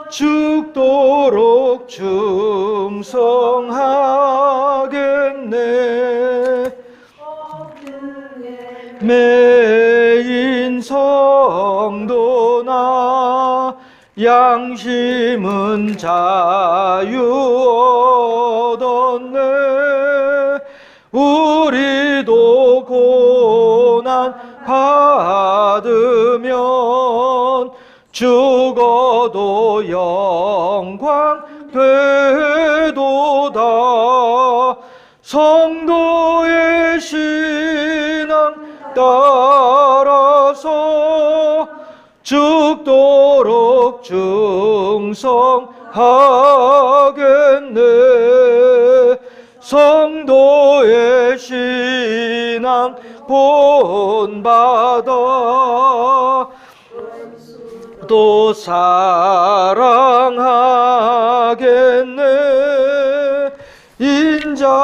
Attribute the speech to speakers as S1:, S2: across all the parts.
S1: 죽도록 충성하겠네. 매인 성도나 양심은 자유 얻었네. 우리도 고난 받으면 죽어도 영광 되도다. 성도의 신앙 따라서 죽도록 충성하겠네. 성도의 신앙 본받아 또 사랑하겠네. 인자노노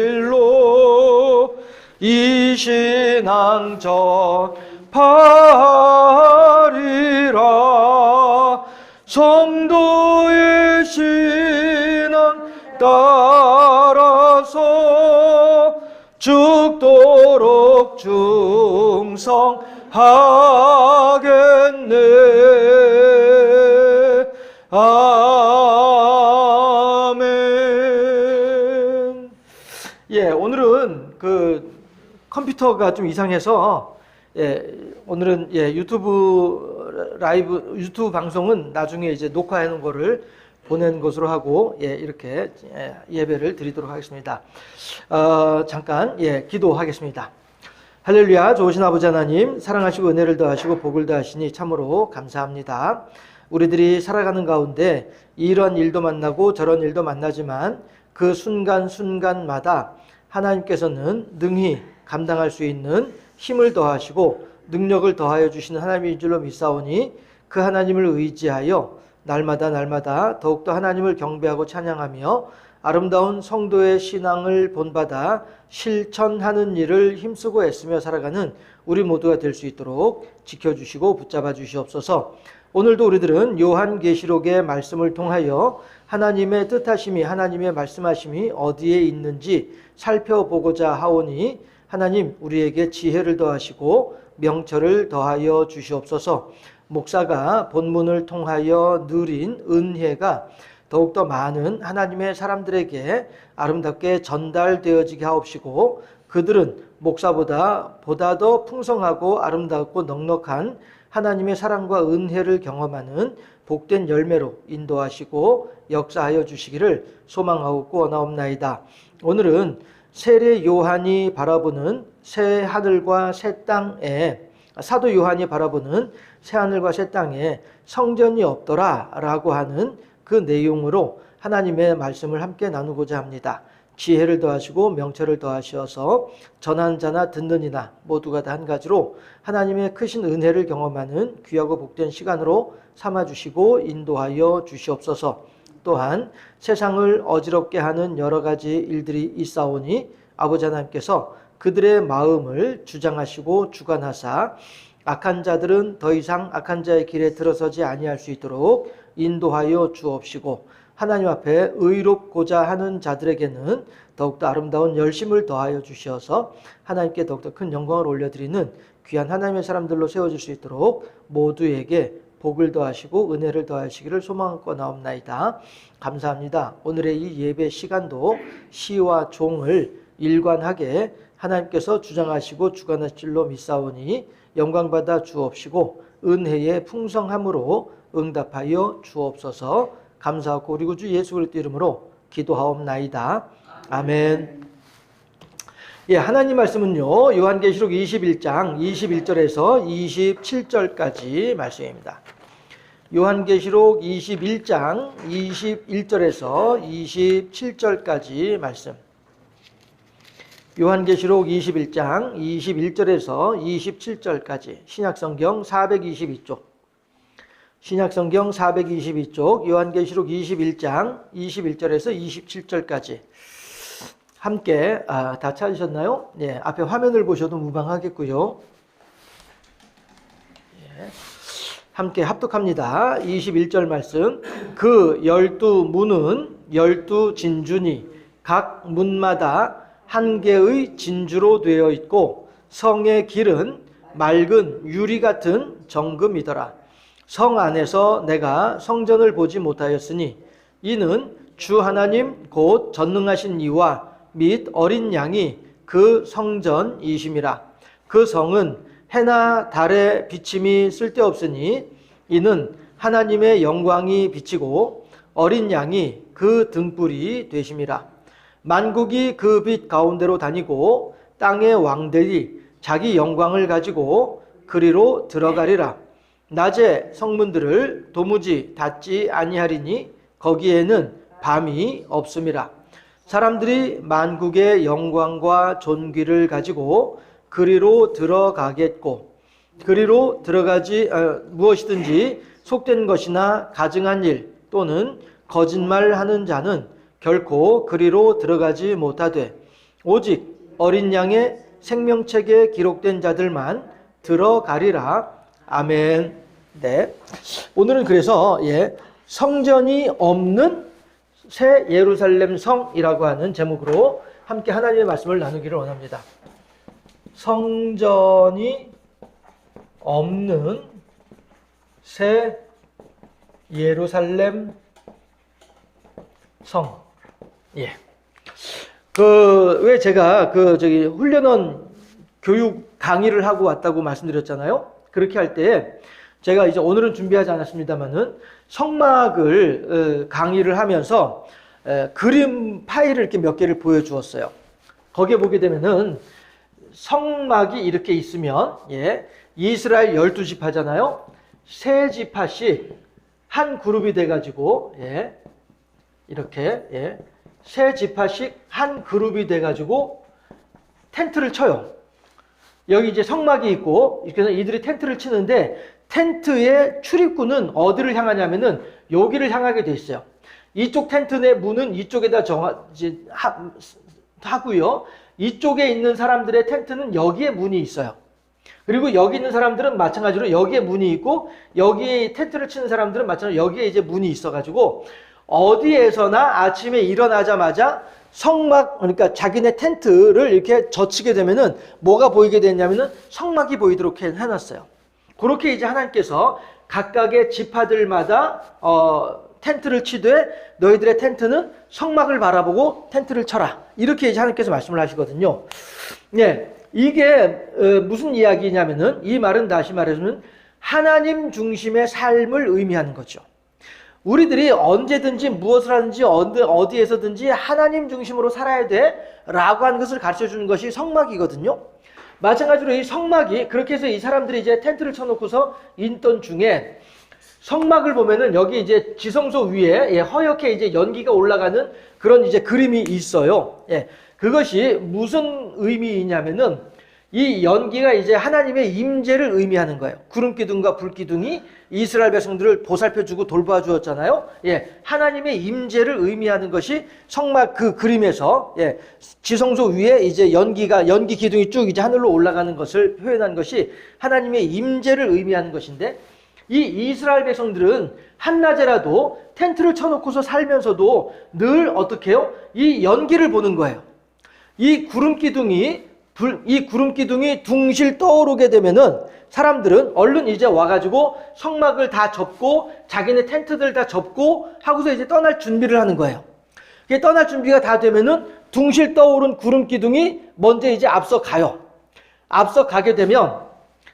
S1: 행실로 이 신앙 전파리라. 성도의 신앙 따라서 죽도록 충성하겠네. 아멘. 예, 오늘은 컴퓨터가 좀 이상해서 오늘은 유튜브 유튜브 방송은 나중에 이제 녹화해 놓은 거를 보낸 것으로 하고 이렇게 예배를 드리도록 하겠습니다. 잠깐 기도하겠습니다. 할렐루야. 좋으신 아버지 하나님, 사랑하시고 은혜를 더하시고 복을 더하시니 참으로 감사합니다. 우리들이 살아가는 가운데 이런 일도 만나고 저런 일도 만나지만 그 순간순간마다 하나님께서는 능히 감당할 수 있는 힘을 더하시고 능력을 더하여 주시는 하나님인 줄로 믿사오니 그 하나님을 의지하여 날마다 더욱더 하나님을 경배하고 찬양하며 아름다운 성도의 신앙을 본받아 실천하는 일을 힘쓰고 애쓰며 살아가는 우리 모두가 될 수 있도록 지켜주시고 붙잡아 주시옵소서. 오늘도 우리들은 요한계시록의 말씀을 통하여 하나님의 뜻하심이, 하나님의 말씀하심이 어디에 있는지 살펴보고자 하오니 하나님 우리에게 지혜를 더하시고 명철을 더하여 주시옵소서. 목사가 본문을 통하여 누린 은혜가 더욱더 많은 하나님의 사람들에게 아름답게 전달되어지게 하옵시고 그들은 목사보다 더 풍성하고 아름답고 넉넉한 하나님의 사랑과 은혜를 경험하는 복된 열매로 인도하시고 역사하여 주시기를 소망하고 원하옵나이다. 오늘은 세례 요한이 바라보는 새 하늘과 새 땅에, 사도 요한이 바라보는 새 하늘과 새 땅에 성전이 없더라 라고 하는 그 내용으로 하나님의 말씀을 함께 나누고자 합니다. 지혜를 더하시고 명철을 더하셔서 전하는 자나 듣는 이나 모두가 다 한 가지로 하나님의 크신 은혜를 경험하는 귀하고 복된 시간으로 삼아주시고 인도하여 주시옵소서. 또한 세상을 어지럽게 하는 여러 가지 일들이 있사오니 아버지 하나님께서 그들의 마음을 주장하시고 주관하사 악한 자들은 더 이상 악한 자의 길에 들어서지 아니할 수 있도록 인도하여 주옵시고 하나님 앞에 의롭고자 하는 자들에게는 더욱더 아름다운 열심을 더하여 주시어서 하나님께 더욱더 큰 영광을 올려드리는 귀한 하나님의 사람들로 세워질 수 있도록 모두에게 복을 더하시고 은혜를 더하시기를 소망하고 나옵나이다. 감사합니다. 오늘의 이 예배 시간도 시와 종을 일관하게 하나님께서 주장하시고 주관하실 줄로 믿사오니 영광받아 주옵시고 은혜의 풍성함으로 응답하여 주옵소서. 감사하고 우리 구주 예수 그리스도 이름으로 기도하옵나이다. 아멘. 하나님 말씀은요, 요한계시록 21장 21절에서 27절까지 말씀입니다. 요한계시록 21장 21절에서 27절까지 말씀. 요한계시록 21장 21절에서 27절까지 신약성경 422쪽. 신약성경 422쪽 요한계시록 21장 21절에서 27절까지 함께 다 찾으셨나요? 앞에 화면을 보셔도 무방하겠고요. 함께 합독합니다. 21절 말씀. 그 12문은 12진주니 각 문마다 한 개의 진주로 되어 있고 성의 길은 맑은 유리 같은 정금이더라. 성 안에서 내가 성전을 보지 못하였으니 이는 주 하나님 곧 전능하신 이와 및 어린 양이 그 성전이심이라. 그 성은 해나 달의 비침이 쓸데없으니 이는 하나님의 영광이 비치고 어린 양이 그 등불이 되심이라. 만국이 그 빛 가운데로 다니고 땅의 왕들이 자기 영광을 가지고 그리로 들어가리라. 낮에 성문들을 도무지 닫지 아니하리니 거기에는 밤이 없음이라. 사람들이 만국의 영광과 존귀를 가지고 그리로 들어가겠고 그리로 들어가지 무엇이든지 속된 것이나 가증한 일 또는 거짓말하는 자는 결코 그리로 들어가지 못하되 오직 어린 양의 생명책에 기록된 자들만 들어가리라. 아멘. 네. 오늘은 그래서 성전이 없는 새 예루살렘 성이라고 하는 제목으로 함께 하나님의 말씀을 나누기를 원합니다. 성전이 없는 새 예루살렘 성. 왜 제가 훈련원 교육 강의를 하고 왔다고 말씀드렸잖아요. 그렇게 할 때 제가 이제 오늘은 준비하지 않았습니다만은 성막을 강의를 하면서 그림 파일을 이렇게 몇 개를 보여주었어요. 거기에 보게 되면은 성막이 이렇게 있으면 이스라엘 12지파잖아요. 세 지파씩 한 그룹이 돼가지고 이렇게 세 지파씩 한 그룹이 돼가지고 텐트를 쳐요. 여기 이제 성막이 있고 그래서 이들이 텐트를 치는데 텐트의 출입구는 어디를 향하냐면은 여기를 향하게 돼 있어요. 이쪽 텐트 내 문은 이쪽에다 하고요. 이쪽에 있는 사람들의 텐트는 여기에 문이 있어요. 그리고 여기 있는 사람들은 마찬가지로 여기에 문이 있고 여기에 텐트를 치는 사람들은 마찬가지로 여기에 이제 문이 있어가지고 어디에서나 아침에 일어나자마자 성막, 그러니까 자기네 텐트를 이렇게 젖히게 되면은 뭐가 보이게 되냐면은 성막이 보이도록 해놨어요. 그렇게 이제 하나님께서 각각의 지파들마다 텐트를 치되 너희들의 텐트는 성막을 바라보고 텐트를 쳐라. 이렇게 이제 하나님께서 말씀을 하시거든요. 이게 무슨 이야기냐면은 이 말은 다시 말해서는 하나님 중심의 삶을 의미하는 거죠. 우리들이 언제든지 무엇을 하든지 어디에서든지 하나님 중심으로 살아야 돼 라고 하는 것을 가르쳐 주는 것이 성막이거든요. 마찬가지로 이 성막이 그렇게 해서 이 사람들이 이제 텐트를 쳐놓고서 있던 중에 성막을 보면은 여기 이제 지성소 위에 허옇게 이제 연기가 올라가는 그런 이제 그림이 있어요. 그것이 무슨 의미이냐면은 이 연기가 이제 하나님의 임재를 의미하는 거예요. 구름기둥과 불기둥이 이스라엘 백성들을 보살펴주고 돌봐주었잖아요. 하나님의 임재를 의미하는 것이 성막 그 그림에서 지성소 위에 이제 연기 기둥이 쭉 이제 하늘로 올라가는 것을 표현한 것이 하나님의 임재를 의미하는 것인데 이 이스라엘 백성들은 한낮에라도 텐트를 쳐놓고서 살면서도 늘 어떻게 해요? 이 연기를 보는 거예요. 이 구름기둥이 둥실 떠오르게 되면은 사람들은 얼른 이제 와가지고 성막을 다 접고 자기네 텐트들 다 접고 하고서 이제 떠날 준비를 하는 거예요. 이게 떠날 준비가 다 되면은 둥실 떠오른 구름기둥이 먼저 이제 앞서 가요. 앞서 가게 되면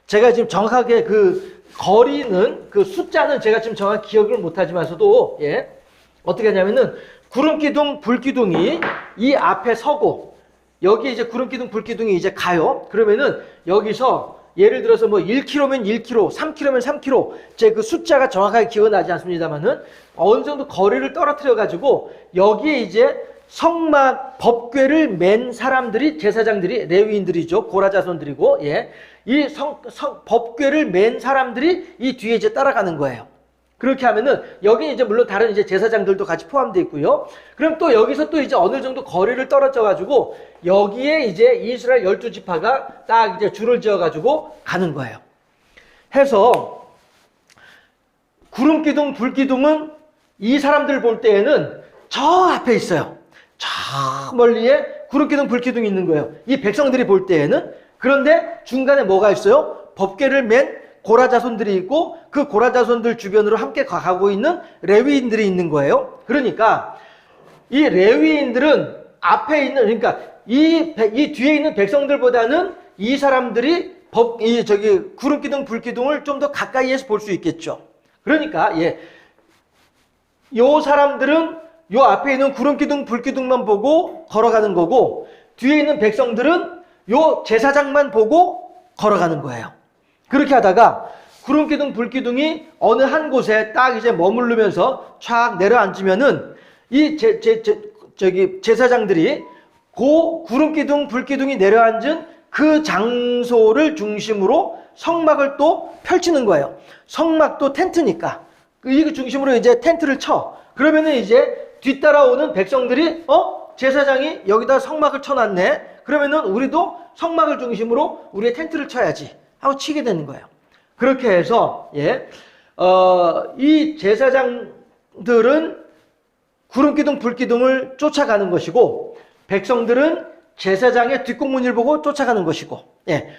S1: 제가 지금 정확하게 그 거리는 그 숫자는 제가 지금 정확히 기억을 못하지만서도 어떻게 하냐면은 구름기둥, 불기둥이 이 앞에 서고 여기 이제 구름기둥, 불기둥이 이제 가요. 그러면은 여기서 예를 들어서 뭐 1km면 1km, 3km면 3km, 제 그 숫자가 정확하게 기억나지 않습니다만은 어느 정도 거리를 떨어뜨려 가지고 여기에 이제 성막 법궤를 맨 사람들이 제사장들이 레위인들이죠. 고라 자손들이고 이 법궤를 맨 사람들이 이 뒤에 이제 따라가는 거예요. 그렇게 하면은 여기 이제 물론 다른 이제 제사장들도 같이 포함되어 있고요. 그럼 또 여기서 또 이제 어느 정도 거리를 떨어져 가지고 여기에 이제 이스라엘 12지파가 딱 이제 줄을 지어 가지고 가는 거예요. 해서 구름 기둥, 불 기둥은 이 사람들 볼 때에는 저 앞에 있어요. 저 멀리에 구름 기둥, 불 기둥이 있는 거예요. 이 백성들이 볼 때에는. 그런데 중간에 뭐가 있어요? 법궤를 맨 고라 자손들이 있고 그 고라 자손들 주변으로 함께 가고 있는 레위인들이 있는 거예요. 그러니까 이 레위인들은 앞에 있는, 그러니까 이 뒤에 있는 백성들보다는 이 사람들이 구름 기둥, 불 기둥을 좀 더 가까이에서 볼 수 있겠죠. 그러니까 요 사람들은 요 앞에 있는 구름 기둥, 불 기둥만 보고 걸어가는 거고 뒤에 있는 백성들은 요 제사장만 보고 걸어가는 거예요. 그렇게 하다가 구름 기둥, 불 기둥이 어느 한 곳에 딱 이제 머무르면서 촥 내려앉으면은 이 제사장들이 그 구름 기둥, 불 기둥이 내려앉은 그 장소를 중심으로 성막을 또 펼치는 거예요. 성막도 텐트니까 이 중심으로 이제 텐트를 쳐. 그러면은 이제 뒤따라오는 백성들이 제사장이 여기다 성막을 쳐놨네. 그러면은 우리도 성막을 중심으로 우리의 텐트를 쳐야지 하고 치게 되는 거예요. 그렇게 해서 이 제사장들은 구름 기둥, 불 기둥을 쫓아가는 것이고 백성들은 제사장의 뒷공문을 보고 쫓아가는 것이고,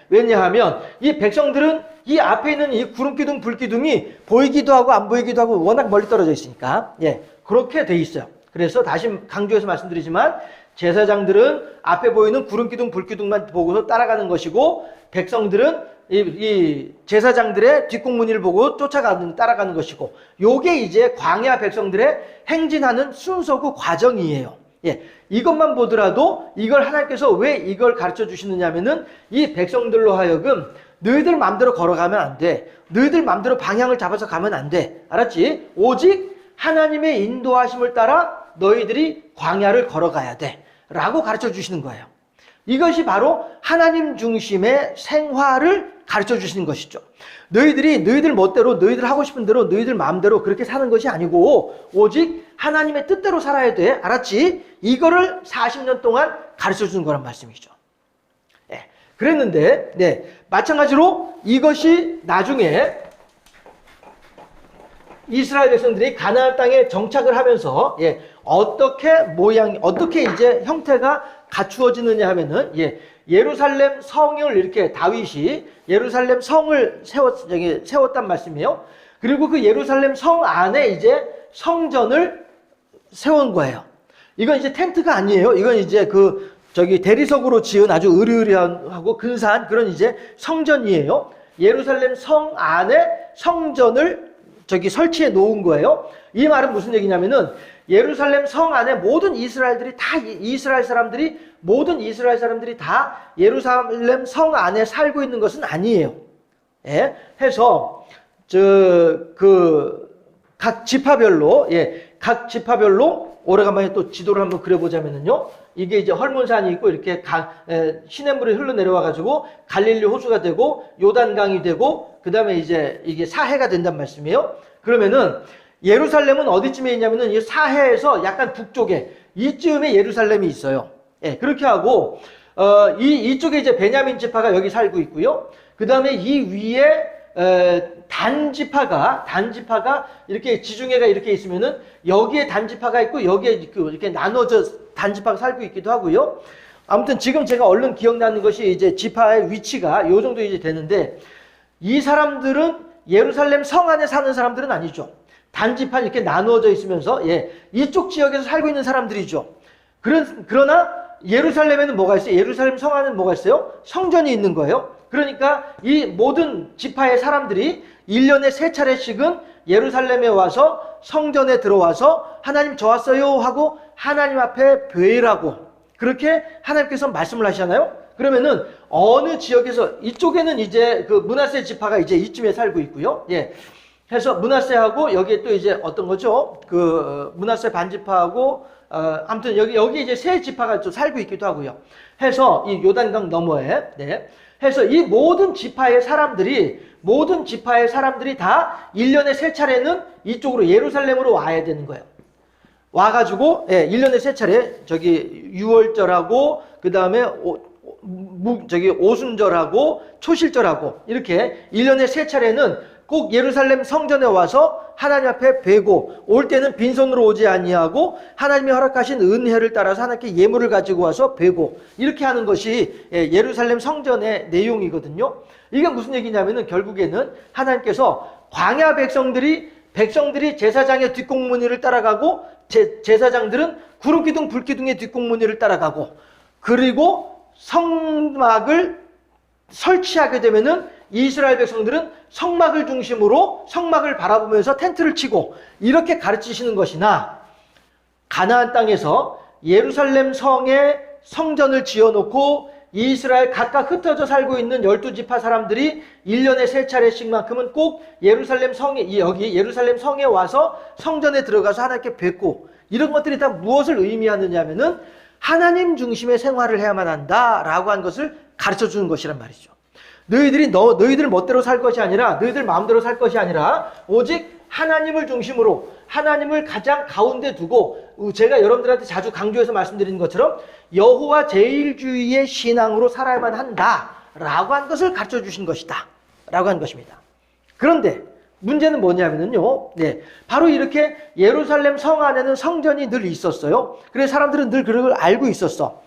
S1: 왜냐하면 이 백성들은 이 앞에 있는 이 구름 기둥, 불 기둥이 보이기도 하고 안 보이기도 하고 워낙 멀리 떨어져 있으니까, 그렇게 돼 있어요. 그래서 다시 강조해서 말씀드리지만 제사장들은 앞에 보이는 구름 기둥, 불 기둥만 보고서 따라가는 것이고 백성들은 이 제사장들의 뒷공무니를 보고 따라가는 것이고, 요게 이제 광야 백성들의 행진하는 순서고 과정이에요. 이것만 보더라도 이걸 하나님께서 왜 이걸 가르쳐 주시느냐면은 이 백성들로 하여금 너희들 마음대로 걸어가면 안 돼. 너희들 마음대로 방향을 잡아서 가면 안 돼. 알았지? 오직 하나님의 인도하심을 따라 너희들이 광야를 걸어가야 돼. 라고 가르쳐 주시는 거예요. 이것이 바로 하나님 중심의 생활을 가르쳐 주시는 것이죠. 너희들 멋대로, 너희들 하고 싶은 대로, 너희들 마음대로 그렇게 사는 것이 아니고 오직 하나님의 뜻대로 살아야 돼. 알았지? 이거를 40년 동안 가르쳐 주는 거란 말씀이죠. 그랬는데 마찬가지로 이것이 나중에 이스라엘 백성들이 가나안 땅에 정착을 하면서 어떻게 이제 형태가 갖추어지느냐 하면은 예루살렘 성을 이렇게 다윗이 예루살렘 성을 세웠단 말씀이에요. 그리고 그 예루살렘 성 안에 이제 성전을 세운 거예요. 이건 이제 텐트가 아니에요. 이건 이제 대리석으로 지은 아주 으리으리하고 근사한 그런 이제 성전이에요. 예루살렘 성 안에 성전을 설치해 놓은 거예요. 이 말은 무슨 얘기냐면은 예루살렘 성 안에 모든 이스라엘 사람들이 다 예루살렘 성 안에 살고 있는 것은 아니에요. 해서 각 지파별로 오래간만에 또 지도를 한번 그려보자면은요. 이게 이제 헐몬산이 있고 이렇게 시냇물이 흘러내려와 가지고 갈릴리 호수가 되고 요단강이 되고 그다음에 이제 이게 사해가 된단 말씀이에요. 그러면은 예루살렘은 어디쯤에 있냐면은 이 사해에서 약간 북쪽에 이쯤에 예루살렘이 있어요. 그렇게 하고 이쪽에 이제 베냐민 지파가 여기 살고 있고요. 그다음에 이 위에 단 지파가 이렇게 지중해가 이렇게 있으면은 여기에 단 지파가 있고 여기에 이렇게 나눠져 단 지파가 살고 있기도 하고요. 아무튼 지금 제가 얼른 기억나는 것이 이제 지파의 위치가 요 정도 이제 되는데 이 사람들은 예루살렘 성 안에 사는 사람들은 아니죠. 단 지파 이렇게 나누어져 있으면서 이쪽 지역에서 살고 있는 사람들이죠. 그러나 예루살렘에는 뭐가 있어요? 예루살렘 성 안에는 뭐가 있어요? 성전이 있는 거예요. 그러니까 이 모든 지파의 사람들이 1년에 3차례씩은 예루살렘에 와서 성전에 들어와서 하나님 저 왔어요 하고 하나님 앞에 뵈라고 그렇게 하나님께서 말씀을 하시잖아요. 그러면은 어느 지역에서 이쪽에는 이제 그 므낫세 지파가 이제 이쯤에 살고 있고요. 해서 므낫세하고 여기에 또 이제 어떤 거죠? 그 므낫세 반지파하고 아무튼 여기 이제 세 지파가 좀 살고 있기도 하고요. 해서 이 요단강 너머에 해서 이 모든 지파의 사람들이 다 1년에 3차례는 이쪽으로 예루살렘으로 와야 되는 거예요. 와가지고 1년에 3차례 저기 유월절하고 그 다음에 오순절하고 초실절하고 이렇게 1년에 3차례는 꼭 예루살렘 성전에 와서 하나님 앞에 뵈고, 올 때는 빈손으로 오지 아니하고 하나님이 허락하신 은혜를 따라서 하나님께 예물을 가지고 와서 뵈고, 이렇게 하는 것이 예루살렘 성전의 내용이거든요. 이게 무슨 얘기냐면은 결국에는 하나님께서 광야 백성들이 제사장의 뒷공무니를 따라가고, 제사장들은 구름기둥 불기둥의 뒷공무니를 따라가고, 그리고 성막을 설치하게 되면은 이스라엘 백성들은 성막을 중심으로 성막을 바라보면서 텐트를 치고, 이렇게 가르치시는 것이나, 가나안 땅에서 예루살렘 성에 성전을 지어놓고 이스라엘 각각 흩어져 살고 있는 12지파 사람들이 1년에 3차례씩만큼은 꼭 예루살렘 성에 와서 성전에 들어가서 하나님께 뵙고, 이런 것들이 다 무엇을 의미하느냐 하면은 하나님 중심의 생활을 해야만 한다라고 한 것을 가르쳐 주는 것이란 말이죠. 너희들 멋대로 살 것이 아니라, 너희들 마음대로 살 것이 아니라 오직 하나님을 중심으로, 하나님을 가장 가운데 두고, 제가 여러분들한테 자주 강조해서 말씀드리는 것처럼 여호와 제일주의의 신앙으로 살아야만 한다라고 한 것을 가르쳐 주신 것이다 라고 한 것입니다. 그런데 문제는 뭐냐면요, 바로 이렇게 예루살렘 성 안에는 성전이 늘 있었어요. 그래서 사람들은 늘 그걸 알고 있었어.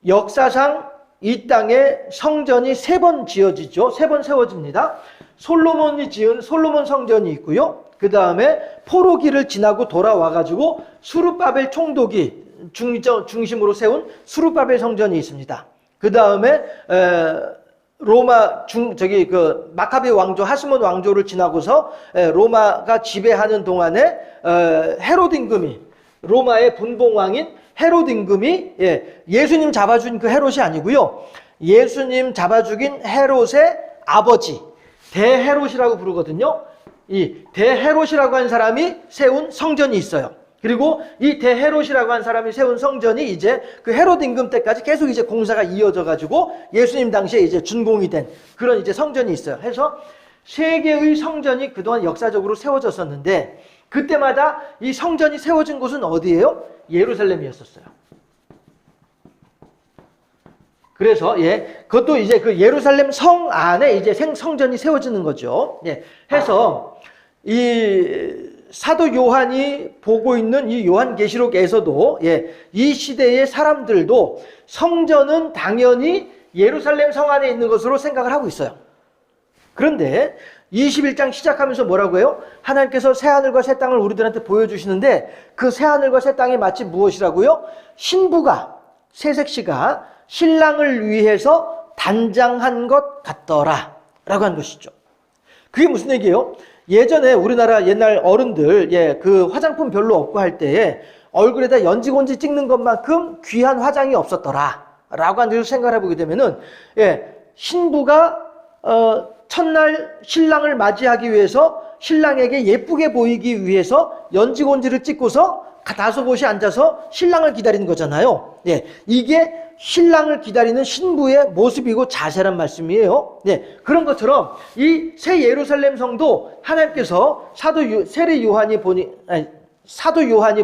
S1: 역사상 이 땅에 성전이 3번 지어지죠. 3번 세워집니다. 솔로몬이 지은 솔로몬 성전이 있고요. 그 다음에 포로기를 지나고 돌아와가지고 수르바벨 총독이 중심으로 세운 수르바벨 성전이 있습니다. 그 다음에 로마 마카베 왕조, 하스몬 왕조를 지나고서 로마가 지배하는 동안에 헤롯 임금이, 로마의 분봉왕인 헤롯 임금이, 예수님 잡아 죽인 그 헤롯이 아니고요, 예수님 잡아 죽인 헤롯의 아버지, 대헤롯이라고 부르거든요. 이 대헤롯이라고 한 사람이 세운 성전이 있어요. 그리고 이 대헤롯이라고 한 사람이 세운 성전이 이제 그 헤롯 임금 때까지 계속 이제 공사가 이어져 가지고 예수님 당시에 이제 준공이 된 그런 이제 성전이 있어요. 해서 3개의 성전이 그동안 역사적으로 세워졌었는데, 그때마다 이 성전이 세워진 곳은 어디예요? 예루살렘이었었어요. 그래서 그것도 이제 그 예루살렘 성 안에 이제 성전이 세워지는 거죠. 해서 이 사도 요한이 보고 있는 이 요한계시록에서도 이 시대의 사람들도 성전은 당연히 예루살렘 성 안에 있는 것으로 생각을 하고 있어요. 그런데 21장 시작하면서 뭐라고 해요? 하나님께서 새하늘과 새 땅을 우리들한테 보여주시는데, 그 새하늘과 새 땅이 마치 무엇이라고요? 신부가, 새색시가 신랑을 위해서 단장한 것 같더라 라고 한 것이죠. 그게 무슨 얘기예요? 예전에 우리나라 옛날 어른들 그 화장품 별로 없고 할 때에 얼굴에다 연지곤지 찍는 것만큼 귀한 화장이 없었더라 라고 한 것을 생각해 보게 되면은, 신부가 첫날 신랑을 맞이하기 위해서 신랑에게 예쁘게 보이기 위해서 연지곤지를 찍고서 다섯 곳이 앉아서 신랑을 기다리는 거잖아요. 이게 신랑을 기다리는 신부의 모습이고 자세란 말씀이에요. 그런 것처럼 이 새 예루살렘 성도 하나님께서 사도 요한이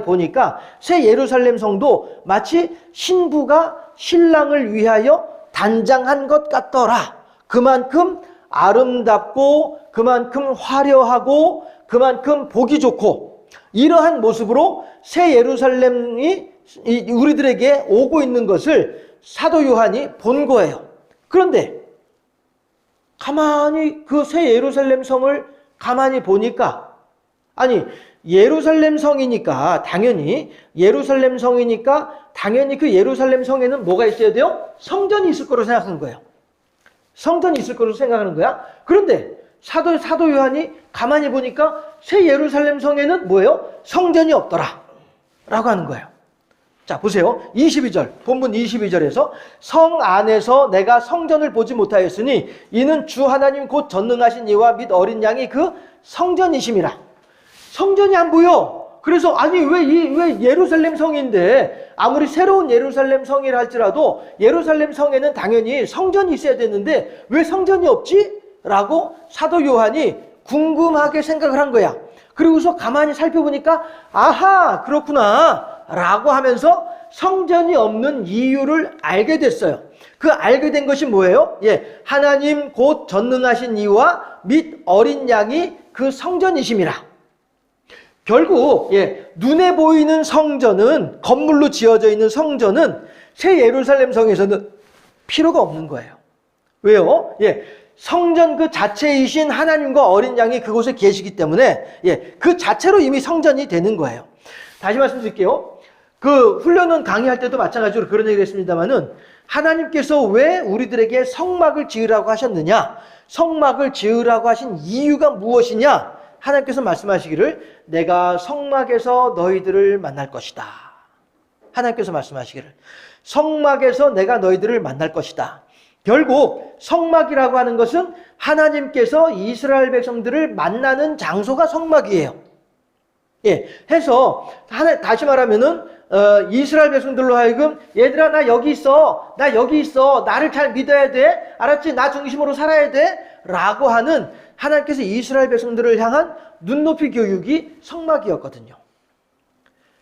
S1: 보니까 새 예루살렘 성도 마치 신부가 신랑을 위하여 단장한 것 같더라. 그만큼 아름답고, 그만큼 화려하고, 그만큼 보기 좋고, 이러한 모습으로 새 예루살렘이 우리들에게 오고 있는 것을 사도 요한이 본 거예요. 그런데 가만히 그 새 예루살렘 성을 가만히 보니까, 아니 예루살렘 성이니까 당연히 그 예루살렘 성에는 뭐가 있어야 돼요? 성전이 있을 거로 생각한 거예요. 성전이 있을 거로 생각하는 거야. 그런데 사도 요한이 가만히 보니까 새 예루살렘 성에는 뭐예요? 성전이 없더라 라고 하는 거예요. 자, 보세요. 22절, 본문 22절에서 성 안에서 내가 성전을 보지 못하였으니 이는 주 하나님 곧 전능하신 이와 및 어린 양이 그 성전이심이라. 성전이 안 보여. 그래서 아니 왜 예루살렘 성인데, 아무리 새로운 예루살렘 성이라 할지라도 예루살렘 성에는 당연히 성전이 있어야 되는데 왜 성전이 없지? 라고 사도 요한이 궁금하게 생각을 한 거야. 그리고서 가만히 살펴보니까 아하, 그렇구나 라고 하면서 성전이 없는 이유를 알게 됐어요. 그 알게 된 것이 뭐예요? 예, 하나님 곧 전능하신 이와 및 어린 양이 그 성전이심이라. 결국 눈에 보이는 성전은, 건물로 지어져 있는 성전은 새 예루살렘 성에서는 필요가 없는 거예요. 왜요? 성전 그 자체이신 하나님과 어린 양이 그곳에 계시기 때문에 그 자체로 이미 성전이 되는 거예요. 다시 말씀드릴게요. 그 훈련원 강의할 때도 마찬가지로 그런 얘기를 했습니다만은, 하나님께서 왜 우리들에게 성막을 지으라고 하셨느냐, 성막을 지으라고 하신 이유가 무엇이냐, 하나님께서 말씀하시기를 내가 성막에서 너희들을 만날 것이다. 하나님께서 말씀하시기를 성막에서 내가 너희들을 만날 것이다. 결국 성막이라고 하는 것은 하나님께서 이스라엘 백성들을 만나는 장소가 성막이에요. 해서 다시 말하면은 이스라엘 백성들로 하여금 얘들아 나 여기 있어, 나 여기 있어, 나를 잘 믿어야 돼, 알았지? 나 중심으로 살아야 돼 라고 하는 하나님께서 이스라엘 백성들을 향한 눈높이 교육이 성막이었거든요.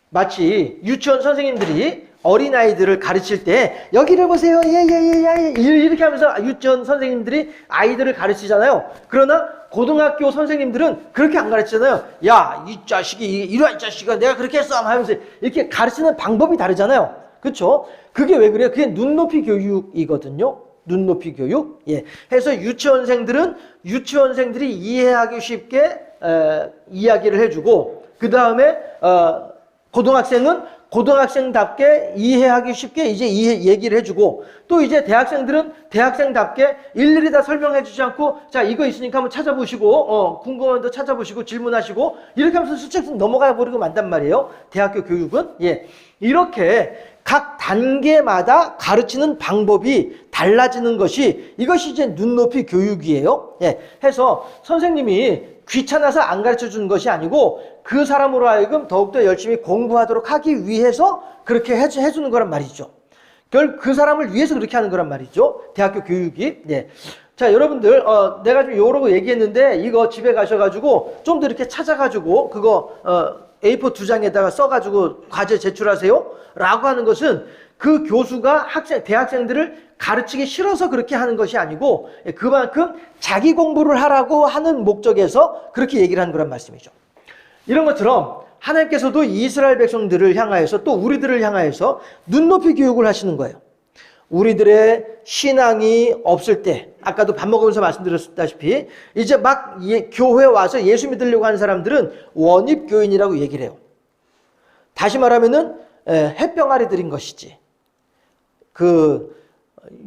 S1: 마치 유치원 선생님들이 어린아이들을 가르칠 때 여기를 보세요, 예예예 이렇게 하면서 유치원 선생님들이 아이들을 가르치잖아요. 그러나 고등학교 선생님들은 그렇게 안 가르치잖아요. 야, 이 자식이 이러한 자식아 내가 그렇게 했어 하면서 이렇게 가르치는 방법이 다르잖아요. 그렇죠? 그게 왜 그래요? 그게 눈높이 교육이거든요. 눈높이 교육. 해서 유치원생들이 이해하기 쉽게 이야기를 해주고, 그 다음에 고등학생은 고등학생답게 이해하기 쉽게 이제 얘기를 해주고, 또 이제 대학생들은 대학생답게 일일이 다 설명해 주지 않고, 자, 이거 있으니까 한번 찾아보시고, 궁금한 거 찾아보시고, 질문하시고, 이렇게 하면서 슬쩍 넘어가 버리고 만단 말이에요. 대학교 교육은. 이렇게 각 단계마다 가르치는 방법이 달라지는 것이, 이것이 이제 눈높이 교육이에요. 해서 선생님이 귀찮아서 안 가르쳐 주는 것이 아니고 그 사람으로 하여금 더욱더 열심히 공부하도록 하기 위해서 그렇게 해주는 거란 말이죠. 그 사람을 위해서 그렇게 하는 거란 말이죠. 대학교 교육이. 자, 여러분들, 내가 좀 여러 얘기했는데 이거 집에 가셔가지고 좀 더 이렇게 찾아가지고 그거 A4 2장에다가 써가지고 과제 제출하세요 라고 하는 것은 그 교수가 대학생들을 가르치기 싫어서 그렇게 하는 것이 아니고 그만큼 자기 공부를 하라고 하는 목적에서 그렇게 얘기를 하는 거란 말씀이죠. 이런 것처럼 하나님께서도 이스라엘 백성들을 향하여서 또 우리들을 향하여서 눈높이 교육을 하시는 거예요. 우리들의 신앙이 없을 때, 아까도 밥 먹으면서 말씀드렸다시피 이제 막 교회에 와서 예수 믿으려고 하는 사람들은 원입교인이라고 얘기를 해요. 다시 말하면은 햇병아리들인 것이지.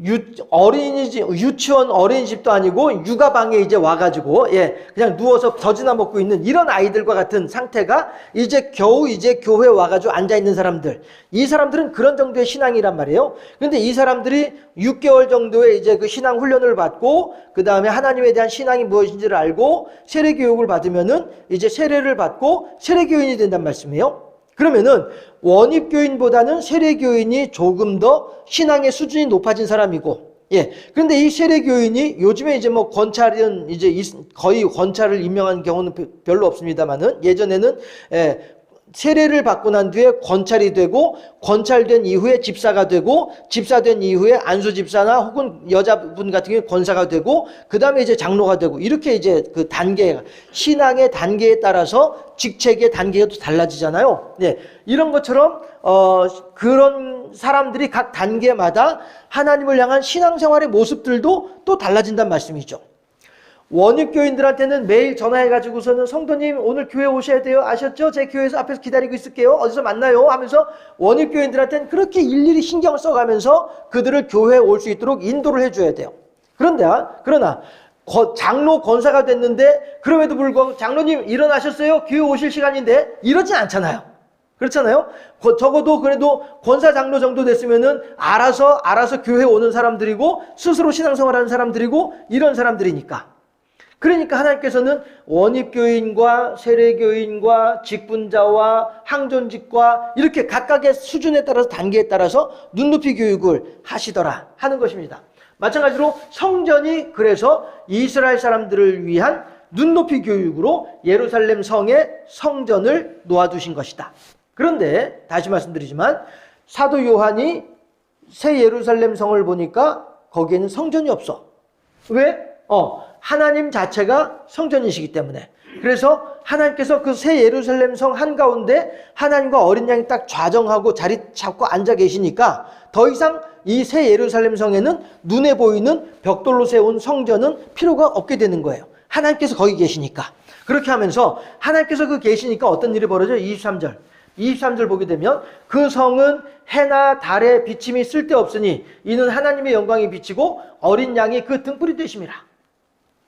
S1: 유치원 어린이집도 아니고 육아방에 이제 와가지고 그냥 누워서 젖이나 먹고 있는 이런 아이들과 같은 상태가 이제 겨우 이제 교회에 와가지고 앉아있는 사람들, 이 사람들은 그런 정도의 신앙이란 말이에요. 근데 이 사람들이 6개월 정도의 이제 그 신앙 훈련을 받고 그 다음에 하나님에 대한 신앙이 무엇인지를 알고 세례 교육을 받으면은 이제 세례를 받고 세례교인이 된단 말씀이에요. 그러면은 원입교인보다는 세례교인이 조금 더 신앙의 수준이 높아진 사람이고, 그런데 이 세례교인이 요즘에 이제 뭐 권찰은 이제 거의 권찰을 임명한 경우는 별로 없습니다만은 예전에는 세례를 받고 난 뒤에 권찰이 되고, 권찰된 이후에 집사가 되고, 집사된 이후에 안수집사나 혹은 여자분 같은 경우에 권사가 되고, 그 다음에 이제 장로가 되고, 이렇게 이제 그 신앙의 단계에 따라서 직책의 단계가 또 달라지잖아요. 이런 것처럼, 그런 사람들이 각 단계마다 하나님을 향한 신앙생활의 모습들도 또 달라진다는 말씀이죠. 원입교인들한테는 매일 전화해가지고서는 성도님 오늘 교회 오셔야 돼요. 아셨죠? 제 교회에서 앞에서 기다리고 있을게요. 어디서 만나요? 하면서 원입교인들한테는 그렇게 일일이 신경을 써가면서 그들을 교회에 올 수 있도록 인도를 해줘야 돼요. 그러나 장로 권사가 됐는데 그럼에도 불구하고 장로님 일어나셨어요? 교회 오실 시간인데 이러진 않잖아요. 그렇잖아요. 적어도 그래도 권사 장로 정도 됐으면은 알아서 교회 오는 사람들이고 스스로 신앙생활하는 사람들이고 이런 사람들이니까. 그러니까 하나님께서는 원입교인과 세례교인과 직분자와 항존직과 이렇게 각각의 수준에 따라서 단계에 따라서 눈높이 교육을 하시더라 하는 것입니다. 마찬가지로 성전이 그래서 이스라엘 사람들을 위한 눈높이 교육으로 예루살렘 성의 성전을 놓아두신 것이다. 그런데 다시 말씀드리지만 사도 요한이 새 예루살렘 성을 보니까 거기에는 성전이 없어. 왜? 하나님 자체가 성전이시기 때문에. 그래서 하나님께서 그 새 예루살렘 성 한가운데 하나님과 어린 양이 딱 좌정하고 자리 잡고 앉아 계시니까 더 이상 이 새 예루살렘 성에는 눈에 보이는 벽돌로 세운 성전은 필요가 없게 되는 거예요. 하나님께서 거기 계시니까. 그렇게 하면서 하나님께서 그 계시니까 어떤 일이 벌어져요? 23절 보게 되면 그 성은 해나 달의 비침이 쓸데없으니 이는 하나님의 영광이 비치고 어린 양이 그 등불이 되심이라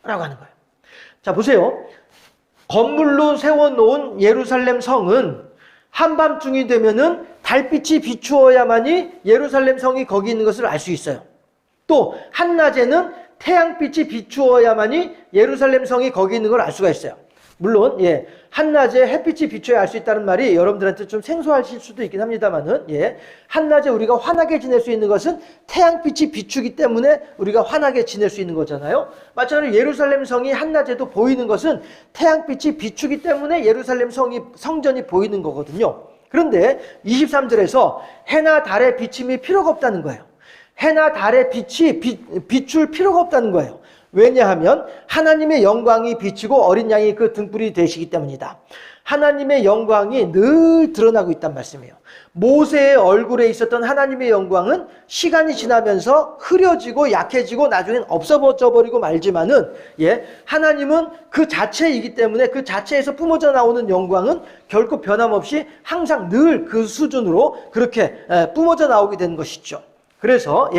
S1: 라고 하는 거예요. 자, 보세요. 건물로 세워놓은 예루살렘 성은 한밤중이 되면은 달빛이 비추어야만이 예루살렘 성이 거기 있는 것을 알 수 있어요. 또 한낮에는 태양빛이 비추어야만이 예루살렘 성이 거기 있는 걸 알 수가 있어요. 물론 한낮에 햇빛이 비춰야 알 수 있다는 말이 여러분들한테 좀 생소하실 수도 있긴 합니다만은 한낮에 우리가 환하게 지낼 수 있는 것은 태양빛이 비추기 때문에 우리가 환하게 지낼 수 있는 거잖아요. 마찬가지로 예루살렘 성이 한낮에도 보이는 것은 태양빛이 비추기 때문에 예루살렘 성전이 보이는 거거든요. 그런데 23절에서 해나 달의 비침이 필요가 없다는 거예요. 해나 달의 빛이 비출 필요가 없다는 거예요. 왜냐하면 하나님의 영광이 비치고 어린 양이 그 등불이 되시기 때문이다. 하나님의 영광이 늘 드러나고 있단 말씀이에요. 모세의 얼굴에 있었던 하나님의 영광은 시간이 지나면서 흐려지고 약해지고 나중엔 없어져 버리고 말지만은 하나님은 그 자체이기 때문에 그 자체에서 뿜어져 나오는 영광은 결코 변함없이 항상 늘 그 수준으로 그렇게 뿜어져 나오게 되는 것이죠. 그래서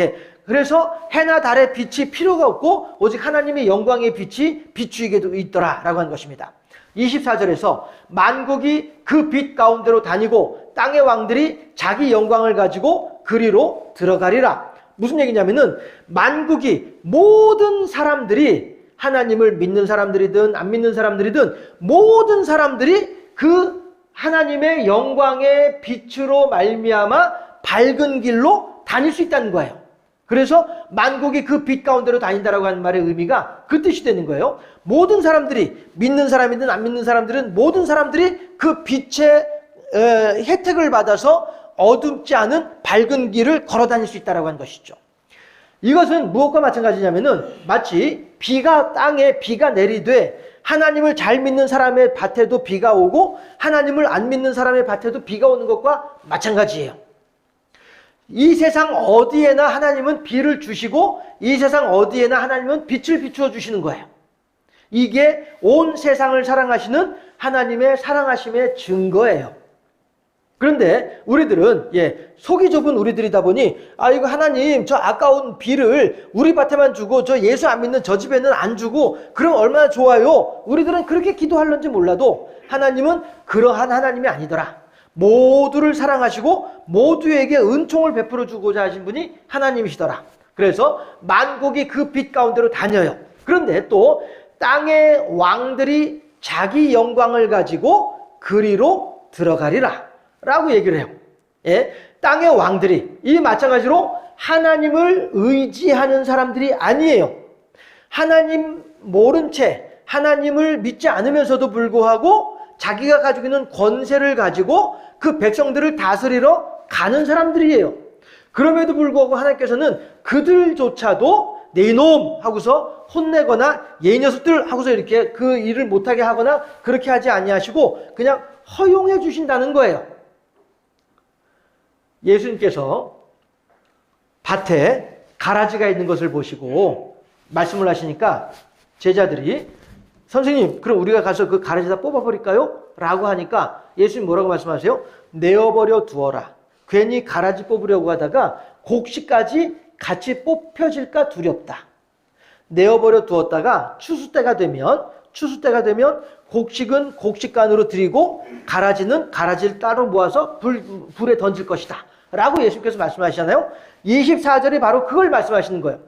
S1: 해나 달의 빛이 필요가 없고 오직 하나님의 영광의 빛이 비추게 있더라 라고 하는 것입니다. 24절에서 만국이 그 빛 가운데로 다니고 땅의 왕들이 자기 영광을 가지고 그리로 들어가리라. 무슨 얘기냐면은 만국이 모든 사람들이 하나님을 믿는 사람들이든 안 믿는 사람들이든 모든 사람들이 그 하나님의 영광의 빛으로 말미암아 밝은 길로 다닐 수 있다는 거예요. 그래서 만국이 그 빛 가운데로 다닌다라고 하는 말의 의미가 그 뜻이 되는 거예요. 모든 사람들이 믿는 사람이든 안 믿는 사람들은 모든 사람들이 그 빛의 혜택을 받아서 어둡지 않은 밝은 길을 걸어 다닐 수 있다라고 하는 것이죠. 이것은 무엇과 마찬가지냐면은 마치 땅에 비가 내리되 하나님을 잘 믿는 사람의 밭에도 비가 오고 하나님을 안 믿는 사람의 밭에도 비가 오는 것과 마찬가지예요. 이 세상 어디에나 하나님은 비를 주시고 이 세상 어디에나 하나님은 빛을 비추어 주시는 거예요. 이게 온 세상을 사랑하시는 하나님의 사랑하심의 증거예요. 그런데 우리들은 속이 좁은 우리들이다 보니 이거 하나님 저 아까운 비를 우리 밭에만 주고 저 예수 안 믿는 저 집에는 안 주고 그럼 얼마나 좋아요. 우리들은 그렇게 기도할런지 몰라도 하나님은 그러한 하나님이 아니더라. 모두를 사랑하시고 모두에게 은총을 베풀어 주고자 하신 분이 하나님이시더라. 그래서 만국이 그 빛 가운데로 다녀요. 그런데 또 땅의 왕들이 자기 영광을 가지고 그리로 들어가리라 라고 얘기를 해요. 땅의 왕들이 이 마찬가지로 하나님을 의지하는 사람들이 아니에요. 하나님 모른 채 하나님을 믿지 않으면서도 불구하고 자기가 가지고 있는 권세를 가지고 그 백성들을 다스리러 가는 사람들이에요. 그럼에도 불구하고 하나님께서는 그들조차도 네 이놈 하고서 혼내거나 얘 녀석들 하고서 이렇게 그 일을 못하게 하거나 그렇게 하지 아니하시고 그냥 허용해 주신다는 거예요. 예수님께서 밭에 가라지가 있는 것을 보시고 말씀을 하시니까 제자들이 선생님 그럼 우리가 가서 그 가라지 다 뽑아버릴까요? 라고 하니까 예수님 뭐라고 말씀하세요? 내어버려 두어라. 괜히 가라지 뽑으려고 하다가 곡식까지 같이 뽑혀질까 두렵다. 내어버려 두었다가 추수 때가 되면 곡식은 곡식간으로 드리고 가라지는 가라지를 따로 모아서 불에 던질 것이다. 라고 예수님께서 말씀하시잖아요. 24절이 바로 그걸 말씀하시는 거예요.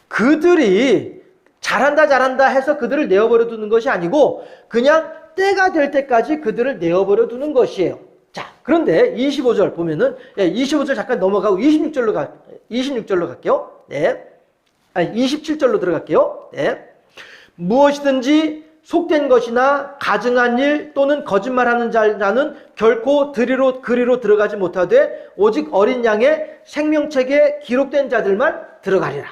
S1: 그들이 잘한다 해서 그들을 내어버려 두는 것이 아니고 그냥 때가 될 때까지 그들을 내어버려 두는 것이에요. 자, 그런데 25절 보면은 25절 잠깐 넘어가고 26절로 갈게요. 27절로 들어갈게요. 무엇이든지 속된 것이나 가증한 일 또는 거짓말하는 자는 결코 그리로 들어가지 못하되 오직 어린 양의 생명책에 기록된 자들만 들어가리라.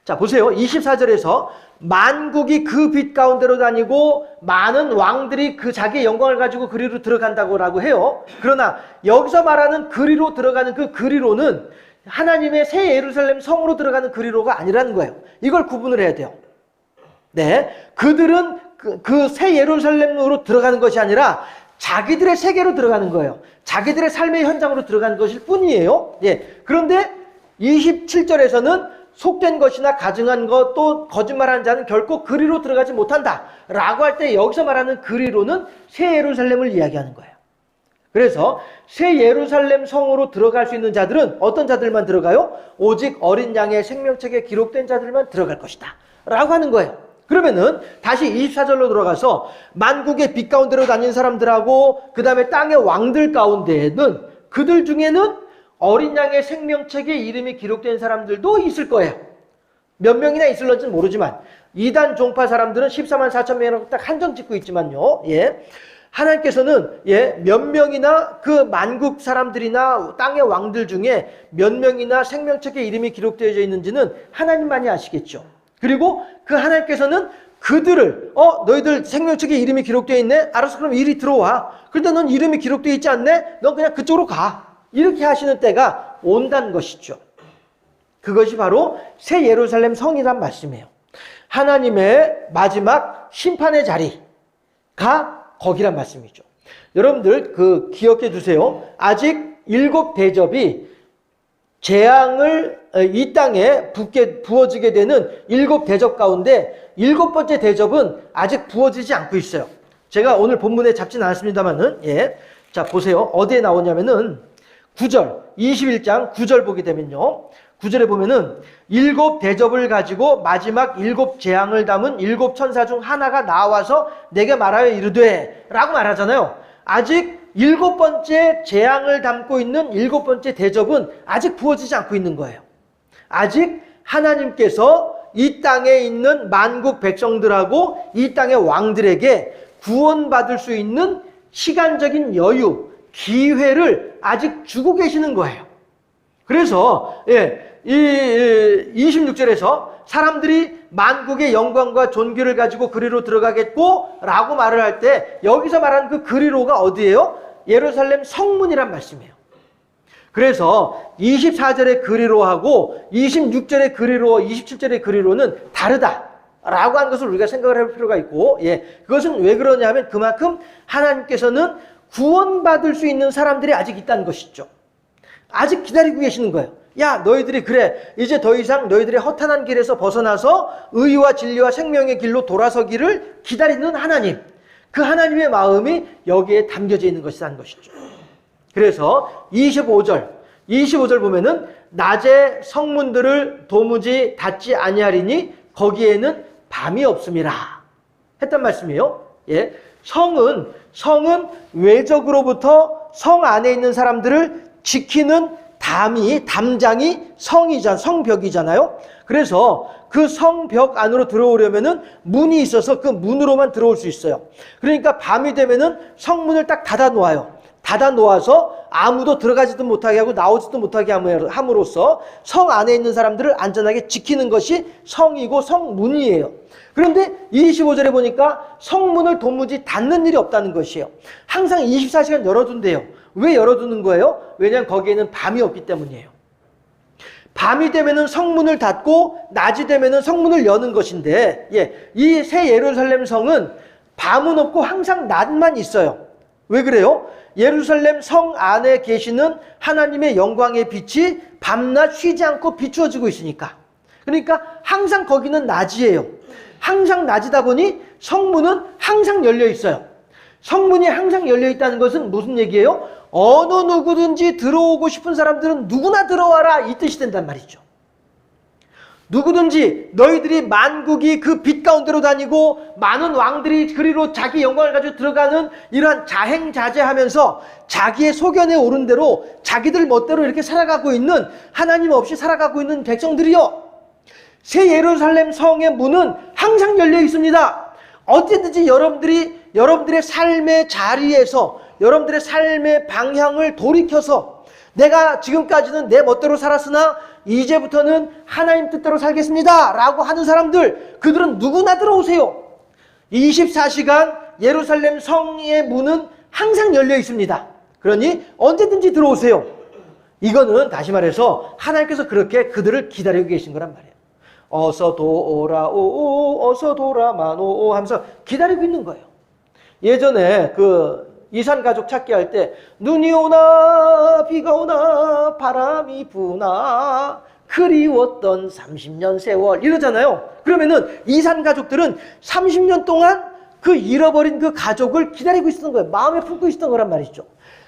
S1: 자, 보세요. 24절에서 만국이 그 빛 가운데로 다니고 많은 왕들이 그 자기의 영광을 가지고 그리로 들어간다고 해요. 그러나 여기서 말하는 그리로 들어가는 그 그리로는 하나님의 새 예루살렘 성으로 들어가는 그리로가 아니라는 거예요. 이걸 구분을 해야 돼요. 네, 그들은 그 새 예루살렘으로 들어가는 것이 아니라 자기들의 세계로 들어가는 거예요. 자기들의 삶의 현장으로 들어가는 것일 뿐이에요. 예. 그런데 27절에서는 속된 것이나 가증한 것 또 거짓말하는 자는 결코 그리로 들어가지 못한다 라고 할 때 여기서 말하는 그리로는 새 예루살렘을 이야기하는 거예요. 그래서 새 예루살렘 성으로 들어갈 수 있는 자들은 어떤 자들만 들어가요? 오직 어린 양의 생명책에 기록된 자들만 들어갈 것이다 라고 하는 거예요. 그러면은 다시 24절로 들어가서 만국의 빛 가운데로 다니는 사람들하고 그 다음에 땅의 왕들 가운데에는 그들 중에는 어린 양의 생명책에 이름이 기록된 사람들도 있을 거예요. 몇 명이나 있을런지는 모르지만 이단 종파 사람들은 14만 4천 명이라고 딱 한정 짓고 있지만요. 예. 하나님께서는 몇 명이나 그 만국 사람들이나 땅의 왕들 중에 몇 명이나 생명책에 이름이 기록되어 있는지는 하나님만이 아시겠죠. 그리고 그 하나님께서는 그들을 너희들 생명책에 이름이 기록되어 있네? 알았어, 그럼 이리 들어와. 그런데 넌 이름이 기록되어 있지 않네? 넌 그냥 그쪽으로 가. 이렇게 하시는 때가 온다는 것이죠. 그것이 바로 새 예루살렘 성이란 말씀이에요. 하나님의 마지막 심판의 자리가 거기란 말씀이죠. 여러분들 기억해 두세요. 아직 7 대접이 재앙을 이 땅에 부어지게 되는 7 대접 가운데 7번째 대접은 아직 부어지지 않고 있어요. 제가 오늘 본문에 잡진 않았습니다만은 자, 보세요. 어디에 나오냐면은 9절, 21장 9절 보게 되면요. 9절에 보면은 7 대접을 가지고 마지막 7 재앙을 담은 7 천사 중 하나가 나와서 내게 말하여 이르되 라고 말하잖아요. 아직 7번째 재앙을 담고 있는 7번째 대접은 아직 부어지지 않고 있는 거예요. 아직 하나님께서 이 땅에 있는 만국 백성들하고 이 땅의 왕들에게 구원받을 수 있는 시간적인 여유, 기회를 아직 주고 계시는 거예요. 그래서 이 26절에서 사람들이 만국의 영광과 존귀를 가지고 그리로 들어가겠고 라고 말을 할 때 여기서 말하는 그 그리로가 어디예요? 예루살렘 성문이란 말씀이에요. 그래서 24절의 그리로하고 26절의 그리로, 27절의 그리로는 다르다라고 하는 것을 우리가 생각을 해볼 필요가 있고, 그것은 왜 그러냐면 그만큼 하나님께서는 구원받을 수 있는 사람들이 아직 있다는 것이죠. 아직 기다리고 계시는 거예요. 야, 너희들이 그래, 이제 더 이상 너희들의 허탄한 길에서 벗어나서 의와 진리와 생명의 길로 돌아서기를 기다리는 하나님, 그 하나님의 마음이 여기에 담겨져 있는 것이라는 것이죠. 그래서 25절 보면은 낮에 성문들을 도무지 닫지 아니하리니 거기에는 밤이 없음이라 했단 말씀이에요. 성은 외적으로부터 성 안에 있는 사람들을 지키는 담장이 성벽이잖아요. 그래서 그 성벽 안으로 들어오려면은 문이 있어서 그 문으로만 들어올 수 있어요. 그러니까 밤이 되면은 성문을 딱 닫아 놓아요. 닫아 놓아서 아무도 들어가지도 못하게 하고 나오지도 못하게 함으로써 성 안에 있는 사람들을 안전하게 지키는 것이 성이고 성문이에요. 그런데 25절에 보니까 성문을 도무지 닫는 일이 없다는 것이에요. 항상 24시간 열어둔대요. 왜 열어두는 거예요? 왜냐하면 거기에는 밤이 없기 때문이에요. 밤이 되면은 성문을 닫고 낮이 되면은 성문을 여는 것인데, 이 새 예루살렘 성은 밤은 없고 항상 낮만 있어요. 왜 그래요? 예루살렘 성 안에 계시는 하나님의 영광의 빛이 밤낮 쉬지 않고 비추어지고 있으니까. 그러니까 항상 거기는 낮이에요. 항상 낮이다 보니 성문은 항상 열려 있어요. 성문이 항상 열려 있다는 것은 무슨 얘기예요? 어느 누구든지 들어오고 싶은 사람들은 누구나 들어와라, 이 뜻이 된단 말이죠. 누구든지 너희들이 만국이 그 빛 가운데로 다니고 많은 왕들이 그리로 자기 영광을 가지고 들어가는 이러한 자행자제하면서 자기의 소견에 오른 대로 자기들 멋대로 이렇게 살아가고 있는, 하나님 없이 살아가고 있는 백성들이요, 새 예루살렘 성의 문은 항상 열려 있습니다. 언제든지 여러분들의 삶의 자리에서 여러분들의 삶의 방향을 돌이켜서 내가 지금까지는 내 멋대로 살았으나 이제부터는 하나님 뜻대로 살겠습니다 라고 하는 사람들, 그들은 누구나 들어오세요. 24시간 예루살렘 성의 문은 항상 열려 있습니다. 그러니 언제든지 들어오세요. 이거는 다시 말해서 하나님께서 그렇게 그들을 기다리고 계신 거란 말이에요. 어서 돌아오, 어서 돌아마노 하면서 기다리고 있는 거예요. 예전에 그 이산 가족 찾기 할 때 눈이 오나 비가 오나 바람이 부나 그리웠던 30년 세월 이러잖아요. 그러면은 이산 가족들은 30년 동안 그 잃어버린 그 가족을 기다리고 있었던 거예요. 마음에 품고 있었던 거란 말이죠.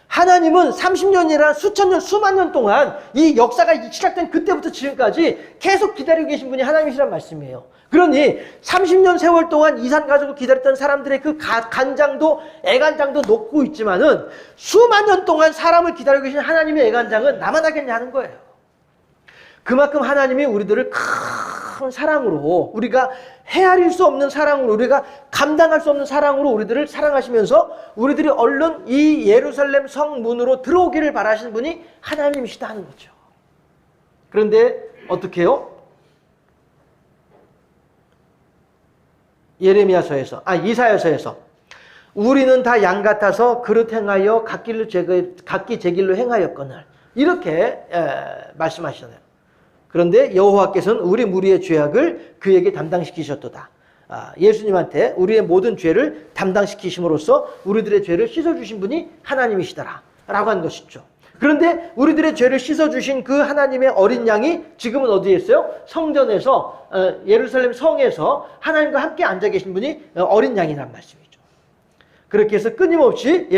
S1: 하나님은 30년이나 수천 년, 수만 년 동안 이 역사가 시작된 그때부터 지금까지 계속 기다리고 계신 분이 하나님이시란 말씀이에요. 그러니 30년 세월 동안 이산 가족을 기다렸던 사람들의 그 간장도 애간장도 녹고 있지만은 수만 년 동안 사람을 기다리고 계신 하나님의 애간장은 나만 하겠냐 하는 거예요. 그만큼 하나님이 우리들을 큰 사랑으로, 우리가 헤아릴 수 없는 사랑으로, 우리가 감당할 수 없는 사랑으로 우리들을 사랑하시면서 우리들이 얼른 이 예루살렘 성문으로 들어오기를 바라시는 분이 하나님이시다 하는 거죠. 그런데 어떻게 해요? 이사야서에서 우리는 다 양 같아서 그릇 행하여 각기 제 길로 행하였거늘 이렇게 말씀하시잖아요. 그런데 여호와께서는 우리 무리의 죄악을 그에게 담당시키셨도다. 예수님한테 우리의 모든 죄를 담당시키심으로써 우리들의 죄를 씻어주신 분이 하나님이시더라 라고 하는 것이죠. 그런데 우리들의 죄를 씻어주신 그 하나님의 어린 양이 지금은 어디에 있어요? 성전에서, 예루살렘 성에서 하나님과 함께 앉아 계신 분이 어린 양이란 말씀이죠. 그렇게 해서 끊임없이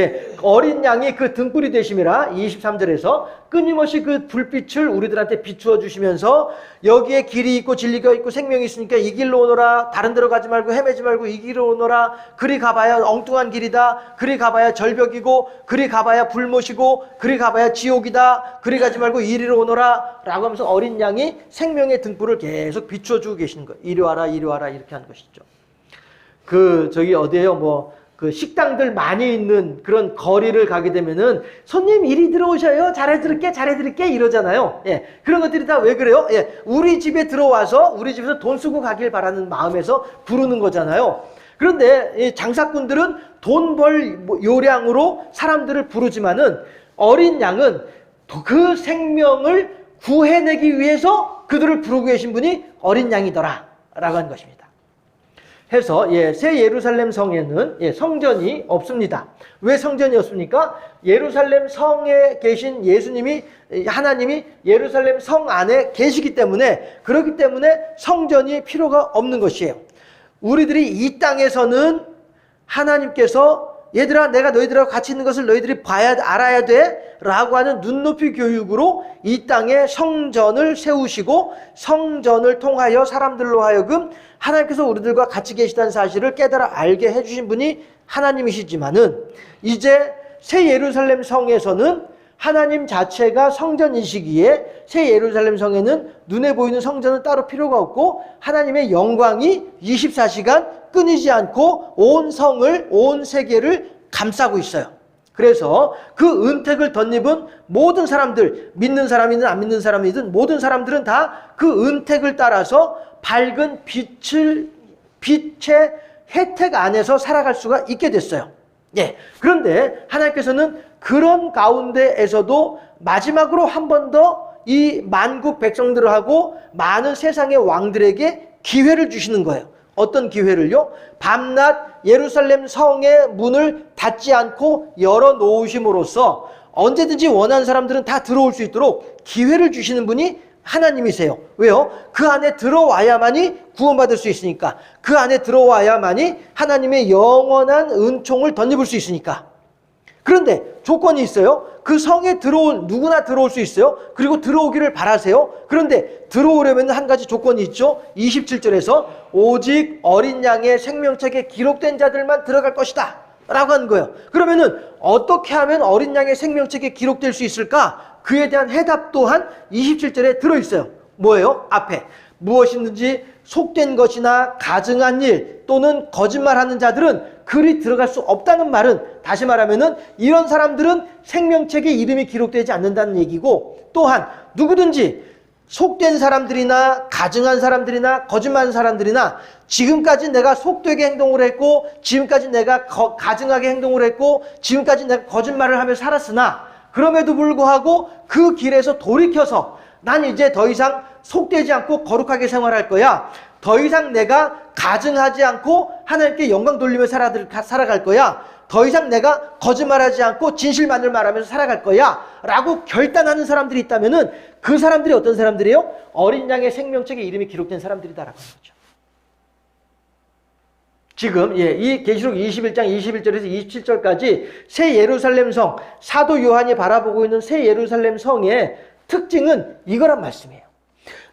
S1: 어린 양이 그 등불이 되심이라 23절에서 끊임없이 그 불빛을 우리들한테 비추어 주시면서 여기에 길이 있고 진리가 있고 생명이 있으니까 이 길로 오너라, 다른 데로 가지 말고 헤매지 말고 이 길로 오너라, 그리 가봐야 엉뚱한 길이다, 그리 가봐야 절벽이고 그리 가봐야 불못이고 그리 가봐야 지옥이다, 그리 가지 말고 이리로 오너라 라고 하면서 어린 양이 생명의 등불을 계속 비추어 주고 계시는 거예요. 이리 와라 이리 와라 이렇게 하는 것이죠. 저기 어디에요 그 식당들 많이 있는 그런 거리를 가게 되면은 손님 이리 들어오셔요. 잘해드릴게 이러잖아요. 그런 것들이 다 왜 그래요? 우리 집에 들어와서 우리 집에서 돈 쓰고 가길 바라는 마음에서 부르는 거잖아요. 그런데 장사꾼들은 돈 벌 요량으로 사람들을 부르지만은 어린 양은 그 생명을 구해내기 위해서 그들을 부르고 계신 분이 어린 양이더라 라고 하는 것입니다. 해서 새 예루살렘 성에는 성전이 없습니다. 왜 성전이 없습니까? 예루살렘 성에 계신 예수님이, 하나님이 예루살렘 성 안에 계시기 때문에, 그렇기 때문에 성전이 필요가 없는 것이에요. 우리들이 이 땅에서는 하나님께서 얘들아 내가 너희들하고 같이 있는 것을 너희들이 알아야 돼 라고 하는 눈높이 교육으로 이 땅에 성전을 세우시고 성전을 통하여 사람들로 하여금 하나님께서 우리들과 같이 계시다는 사실을 깨달아 알게 해주신 분이 하나님이시지만은 이제 새 예루살렘 성에서는 하나님 자체가 성전이시기에 새 예루살렘 성에는 눈에 보이는 성전은 따로 필요가 없고 하나님의 영광이 24시간 끊이지 않고 온 성을, 온 세계를 감싸고 있어요. 그래서 그 은택을 덧입은 모든 사람들, 믿는 사람이든 안 믿는 사람이든 모든 사람들은 다 그 은택을 따라서 밝은 빛의 혜택 안에서 살아갈 수가 있게 됐어요. 그런데 하나님께서는 그런 가운데에서도 마지막으로 한 번 더 이 만국 백성들하고 많은 세상의 왕들에게 기회를 주시는 거예요. 어떤 기회를요? 밤낮 예루살렘 성의 문을 닫지 않고 열어놓으심으로써 언제든지 원하는 사람들은 다 들어올 수 있도록 기회를 주시는 분이 하나님이세요. 왜요? 그 안에 들어와야만이 구원받을 수 있으니까. 그 안에 들어와야만이 하나님의 영원한 은총을 덧입을 수 있으니까. 그런데 조건이 있어요. 그 성에 누구나 들어올 수 있어요. 그리고 들어오기를 바라세요. 그런데 들어오려면 한 가지 조건이 있죠. 27절에서 오직 어린 양의 생명책에 기록된 자들만 들어갈 것이다 라고 하는 거예요. 그러면은 어떻게 하면 어린 양의 생명책에 기록될 수 있을까? 그에 대한 해답 또한 27절에 들어있어요. 뭐예요? 앞에 무엇이든지 속된 것이나 가증한 일 또는 거짓말하는 자들은 그리 들어갈 수 없다는 말은, 다시 말하면은 이런 사람들은 생명책에 이름이 기록되지 않는다는 얘기고, 또한 누구든지 속된 사람들이나 가증한 사람들이나 거짓말하는 사람들이나 지금까지 내가 속되게 행동을 했고, 지금까지 내가 가증하게 행동을 했고, 지금까지 내가 거짓말을 하며 살았으나 그럼에도 불구하고 그 길에서 돌이켜서 난 이제 더 이상 속되지 않고 거룩하게 생활할 거야, 더 이상 내가 가증하지 않고 하나님께 영광 돌리며 살아갈 거야, 더 이상 내가 거짓말하지 않고 진실만을 말하면서 살아갈 거야 라고 결단하는 사람들이 있다면은 그 사람들이 어떤 사람들이에요? 어린 양의 생명책에 이름이 기록된 사람들이다라고 하는 거죠. 지금 이 계시록 21장 21절에서 27절까지 새 예루살렘 성, 사도 요한이 바라보고 있는 새 예루살렘 성의 특징은 이거란 말씀이에요.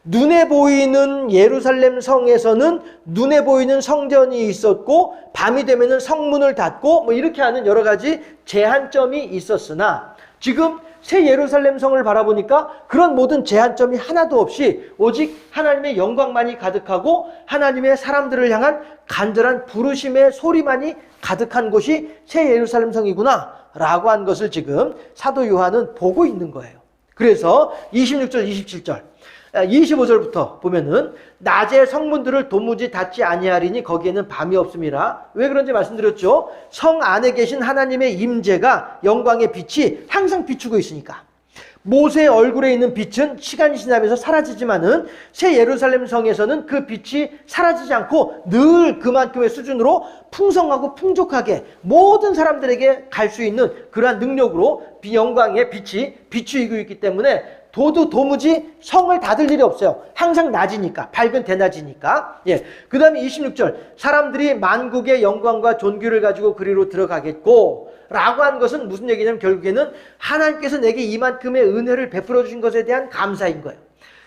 S1: 눈에 보이는 예루살렘 성에서는 눈에 보이는 성전이 있었고, 밤이 되면은 성문을 닫고 뭐 이렇게 하는 여러 가지 제한점이 있었으나, 지금 새 예루살렘 성을 바라보니까 그런 모든 제한점이 하나도 없이 오직 하나님의 영광만이 가득하고 하나님의 사람들을 향한 간절한 부르심의 소리만이 가득한 곳이 새 예루살렘 성이구나 라고 한 것을 지금 사도 요한은 보고 있는 거예요. 그래서 26절 27절 25절부터 보면은 낮에 성문들을 도무지 닫지 아니하리니 거기에는 밤이 없음이라. 왜 그런지 말씀드렸죠. 성 안에 계신 하나님의 임재가, 영광의 빛이 항상 비추고 있으니까. 모세의 얼굴에 있는 빛은 시간이 지나면서 사라지지만은 새 예루살렘 성에서는 그 빛이 사라지지 않고 늘 그만큼의 수준으로 풍성하고 풍족하게 모든 사람들에게 갈 수 있는 그러한 능력으로 영광의 빛이 비추이고 있기 때문에 도무지 성을 닫을 일이 없어요. 항상 낮이니까, 밝은 대낮이니까. 그 다음에 26절, 사람들이 만국의 영광과 존귀를 가지고 그리로 들어가겠고 라고 한 것은 무슨 얘기냐면 결국에는 하나님께서 내게 이만큼의 은혜를 베풀어 주신 것에 대한 감사인 거예요.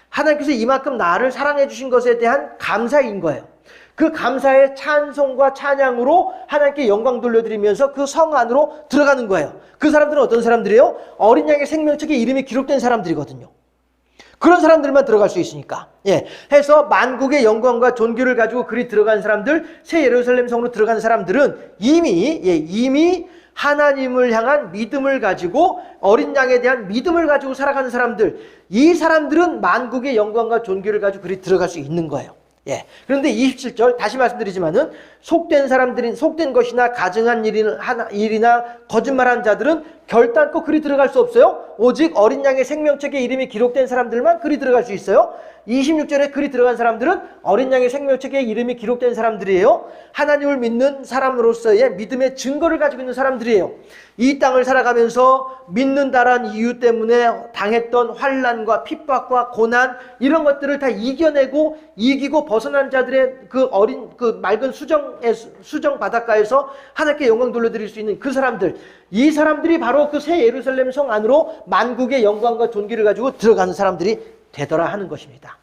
S1: 하나님께서 이만큼 나를 사랑해 주신 것에 대한 감사인 거예요. 그 감사의 찬송과 찬양으로 하나님께 영광 돌려드리면서 그 성 안으로 들어가는 거예요. 그 사람들은 어떤 사람들이에요? 어린 양의 생명책에 이름이 기록된 사람들이거든요. 그런 사람들만 들어갈 수 있으니까. 해서 만국의 영광과 존귀를 가지고 그리 들어간 사람들, 새 예루살렘 성으로 들어간 사람들은 이미 하나님을 향한 믿음을 가지고, 어린 양에 대한 믿음을 가지고 살아가는 사람들, 이 사람들은 만국의 영광과 존귀를 가지고 그리 들어갈 수 있는 거예요. 그런데 27절 다시 말씀드리지만은 속된 것이나 가증한 일이나 거짓말한 자들은 결단코 그리 들어갈 수 없어요. 오직 어린 양의 생명책에 이름이 기록된 사람들만 그리 들어갈 수 있어요. 26절에 그리 들어간 사람들은 어린 양의 생명책에 이름이 기록된 사람들이에요. 하나님을 믿는 사람으로서의 믿음의 증거를 가지고 있는 사람들이에요. 이 땅을 살아가면서 믿는다란 이유 때문에 당했던 환난과 핍박과 고난, 이런 것들을 다 이기고 벗어난 자들의 그 맑은 수정 바닷가에서 하나님께 영광 돌려드릴 수 있는 그 사람들, 이 사람들이 바로 그 새 예루살렘 성 안으로 만국의 영광과 존귀를 가지고 들어가는 사람들이 되더라 하는 것입니다.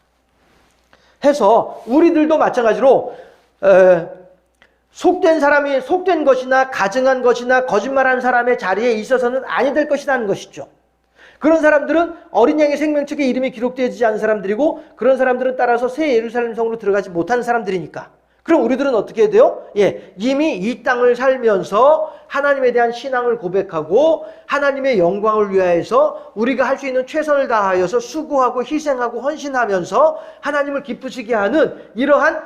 S1: 해서 우리들도 마찬가지로 속된 것이나 가증한 것이나 거짓말한 사람의 자리에 있어서는 아니 될 것이라는 것이죠. 그런 사람들은 어린 양의 생명책에 이름이 기록되지 않은 사람들이고, 그런 사람들은 따라서 새 예루살렘 성으로 들어가지 못하는 사람들이니까. 그럼 우리들은 어떻게 해야 돼요? 이미 이 땅을 살면서 하나님에 대한 신앙을 고백하고 하나님의 영광을 위하여서 우리가 할 수 있는 최선을 다하여서 수고하고 희생하고 헌신하면서 하나님을 기쁘시게 하는 이러한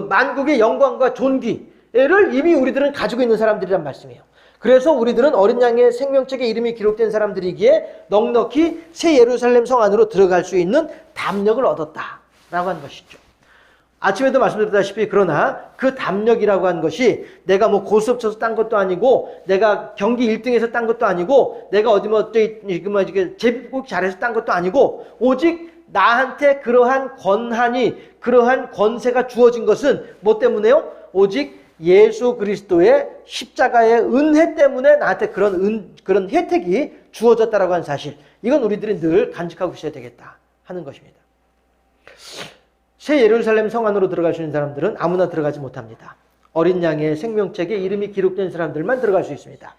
S1: 만국의 영광과 존귀를 이미 우리들은 가지고 있는 사람들이란 말씀이에요. 그래서 우리들은 어린 양의 생명책에 이름이 기록된 사람들이기에 넉넉히 새 예루살렘 성 안으로 들어갈 수 있는 담력을 얻었다라고 하는 것이죠. 아침에도 말씀드렸다시피, 그러나 그 담력이라고 한 것이 내가 뭐 고스톱 쳐서 딴 것도 아니고, 내가 경기 1등에서 딴 것도 아니고, 내가 어디 제비뽑기 잘해서 딴 것도 아니고, 오직 나한테 그러한 권한이, 그러한 권세가 주어진 것은 뭐 때문에요? 오직 예수 그리스도의 십자가의 은혜 때문에 나한테 그런 혜택이 주어졌다라고 하는 사실, 이건 우리들이 늘 간직하고 있어야 되겠다 하는 것입니다. 새 예루살렘 성 안으로 들어갈 수 있는 사람들은 아무나 들어가지 못합니다. 어린 양의 생명책에 이름이 기록된 사람들만 들어갈 수 있습니다.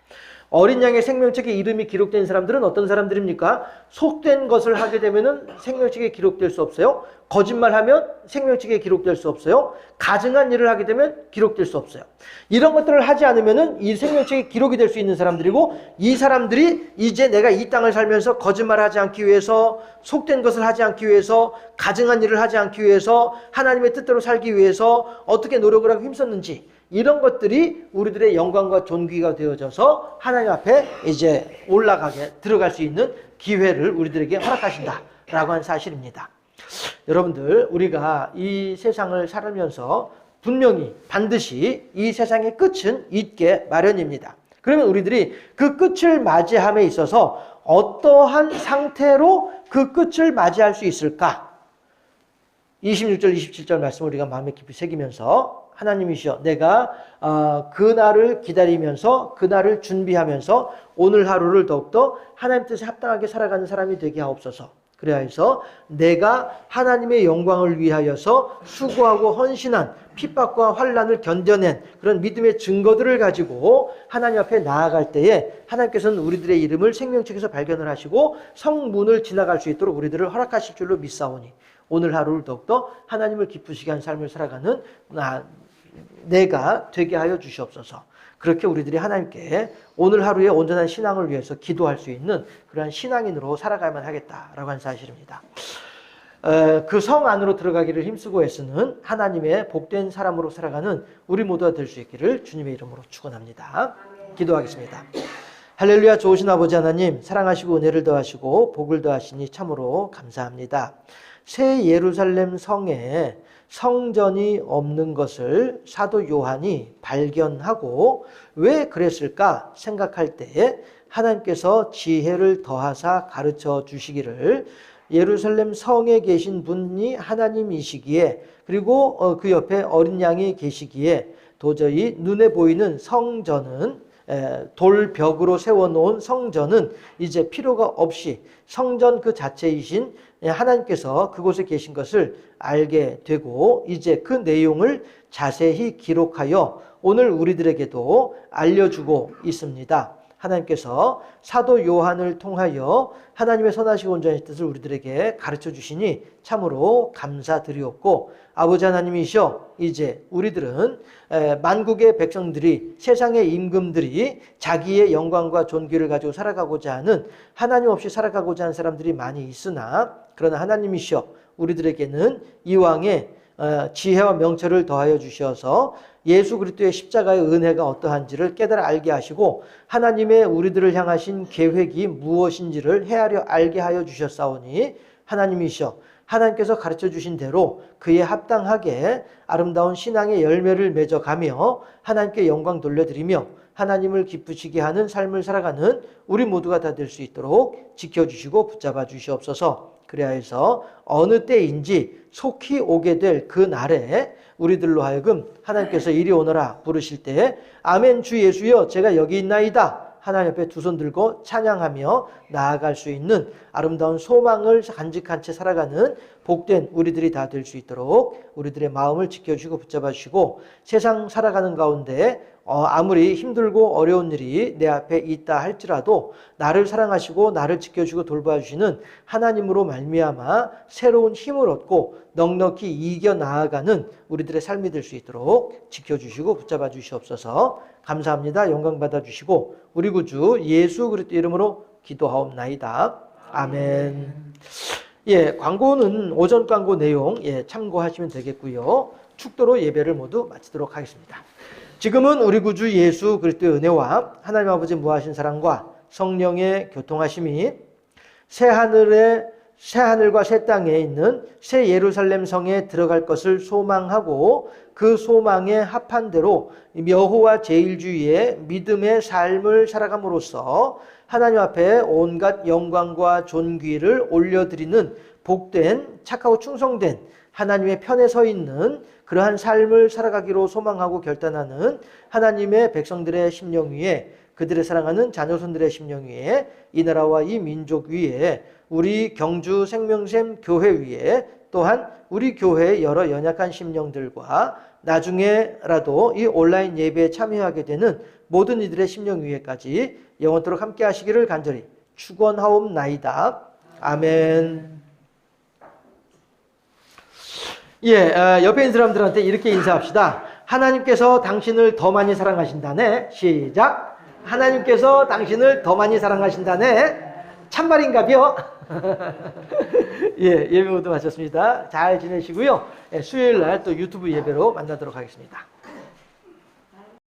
S1: 어린 양의 생명책에 이름이 기록된 사람들은 어떤 사람들입니까? 속된 것을 하게 되면은 생명책에 기록될 수 없어요. 거짓말하면 생명책에 기록될 수 없어요. 가증한 일을 하게 되면 기록될 수 없어요. 이런 것들을 하지 않으면은 이 생명책에 기록이 될 수 있는 사람들이고, 이 사람들이 이제 내가 이 땅을 살면서 거짓말하지 않기 위해서, 속된 것을 하지 않기 위해서, 가증한 일을 하지 않기 위해서, 하나님의 뜻대로 살기 위해서 어떻게 노력을 하고 힘썼는지, 이런 것들이 우리들의 영광과 존귀가 되어져서 하나님 앞에 이제 올라가게 들어갈 수 있는 기회를 우리들에게 허락하신다라고 하는 사실입니다. 여러분들, 우리가 이 세상을 살면서 분명히 반드시 이 세상의 끝은 있게 마련입니다. 그러면 우리들이 그 끝을 맞이함에 있어서 어떠한 상태로 그 끝을 맞이할 수 있을까? 26절, 27절 말씀을 우리가 마음에 깊이 새기면서, 하나님이시여, 내가 그날을 기다리면서 그날을 준비하면서 오늘 하루를 더욱더 하나님 뜻에 합당하게 살아가는 사람이 되게 하옵소서. 그래야 해서 내가 하나님의 영광을 위하여서 수고하고 헌신한 핍박과 환난을 견뎌낸 그런 믿음의 증거들을 가지고 하나님 앞에 나아갈 때에 하나님께서는 우리들의 이름을 생명책에서 발견을 하시고 성문을 지나갈 수 있도록 우리들을 허락하실 줄로 믿사오니, 오늘 하루를 더욱더 하나님을 기쁘시게 한 삶을 살아가는 내가 되게 하여 주시옵소서. 그렇게 우리들이 하나님께 오늘 하루의 온전한 신앙을 위해서 기도할 수 있는 그러한 신앙인으로 살아가야만 하겠다라고 하는 사실입니다. 그 성 안으로 들어가기를 힘쓰고 애쓰는 하나님의 복된 사람으로 살아가는 우리 모두가 될 수 있기를 주님의 이름으로 축원합니다. 기도하겠습니다. 할렐루야. 좋으신 아버지 하나님, 사랑하시고 은혜를 더하시고 복을 더하시니 참으로 감사합니다. 새 예루살렘 성에 성전이 없는 것을 사도 요한이 발견하고 왜 그랬을까 생각할 때에 하나님께서 지혜를 더하사 가르쳐 주시기를, 예루살렘 성에 계신 분이 하나님이시기에, 그리고 그 옆에 어린 양이 계시기에 도저히 눈에 보이는 성전은, 돌벽으로 세워놓은 성전은 이제 필요가 없이 성전 그 자체이신 하나님께서 그곳에 계신 것을 알게 되고, 이제 그 내용을 자세히 기록하여 오늘 우리들에게도 알려주고 있습니다. 하나님께서 사도 요한을 통하여 하나님의 선하시고 온전하신 뜻을 우리들에게 가르쳐 주시니 참으로 감사드리옵고, 아버지 하나님이시여, 이제 우리들은 만국의 백성들이, 세상의 임금들이 자기의 영광과 존귀를 가지고 살아가고자 하는, 하나님 없이 살아가고자 하는 사람들이 많이 있으나, 그러나 하나님이시여, 우리들에게는 이왕의 지혜와 명철을 더하여 주셔서 예수 그리스도의 십자가의 은혜가 어떠한지를 깨달아 알게 하시고 하나님의 우리들을 향하신 계획이 무엇인지를 헤아려 알게 하여 주셨사오니, 하나님이시여, 하나님께서 가르쳐 주신 대로 그에 합당하게 아름다운 신앙의 열매를 맺어가며 하나님께 영광 돌려드리며 하나님을 기쁘시게 하는 삶을 살아가는 우리 모두가 다 될 수 있도록 지켜주시고 붙잡아 주시옵소서. 그래야 해서 어느 때인지 속히 오게 될 그 날에 우리들로 하여금 하나님께서 이리 오너라 부르실 때에 아멘 주 예수여 제가 여기 있나이다, 하나님 앞에 두 손 들고 찬양하며 나아갈 수 있는 아름다운 소망을 간직한 채 살아가는 복된 우리들이 다 될 수 있도록 우리들의 마음을 지켜주시고 붙잡아 주시고, 세상 살아가는 가운데 아무리 힘들고 어려운 일이 내 앞에 있다 할지라도 나를 사랑하시고 나를 지켜주고 돌봐주시는 하나님으로 말미암아 새로운 힘을 얻고 넉넉히 이겨 나아가는 우리들의 삶이 될 수 있도록 지켜주시고 붙잡아 주시옵소서. 감사합니다. 영광 받아주시고 우리 구주 예수 그리스도 이름으로 기도하옵나이다. 아멘. 예, 광고는 오전 광고 내용 참고하시면 되겠고요. 축도로 예배를 모두 마치도록 하겠습니다. 지금은 우리 구주 예수 그리스도의 은혜와 하나님 아버지 무하신 사랑과 성령의 교통하심이 새 하늘과 새 땅에 있는 새 예루살렘 성에 들어갈 것을 소망하고 그 소망에 합한 대로 여호와 제일주의의 믿음의 삶을 살아감으로써 하나님 앞에 온갖 영광과 존귀를 올려드리는 복된 착하고 충성된 하나님의 편에 서 있는 그러한 삶을 살아가기로 소망하고 결단하는 하나님의 백성들의 심령 위에, 그들의 사랑하는 자녀손들의 심령 위에, 이 나라와 이 민족 위에, 우리 경주 생명샘 교회 위에 또한 우리 교회의 여러 연약한 심령들과 나중에라도 이 온라인 예배에 참여하게 되는 모든 이들의 심령 위에까지 영원토록 함께 하시기를 간절히 축원하옵나이다. 아멘. 옆에 있는 사람들한테 이렇게 인사합시다. 하나님께서 당신을 더 많이 사랑하신다네. 시작. 하나님께서 당신을 더 많이 사랑하신다네. 참말인가벼? 예배 모두 마쳤습니다. 잘 지내시고요. 수요일 날 또 유튜브 예배로 만나도록 하겠습니다.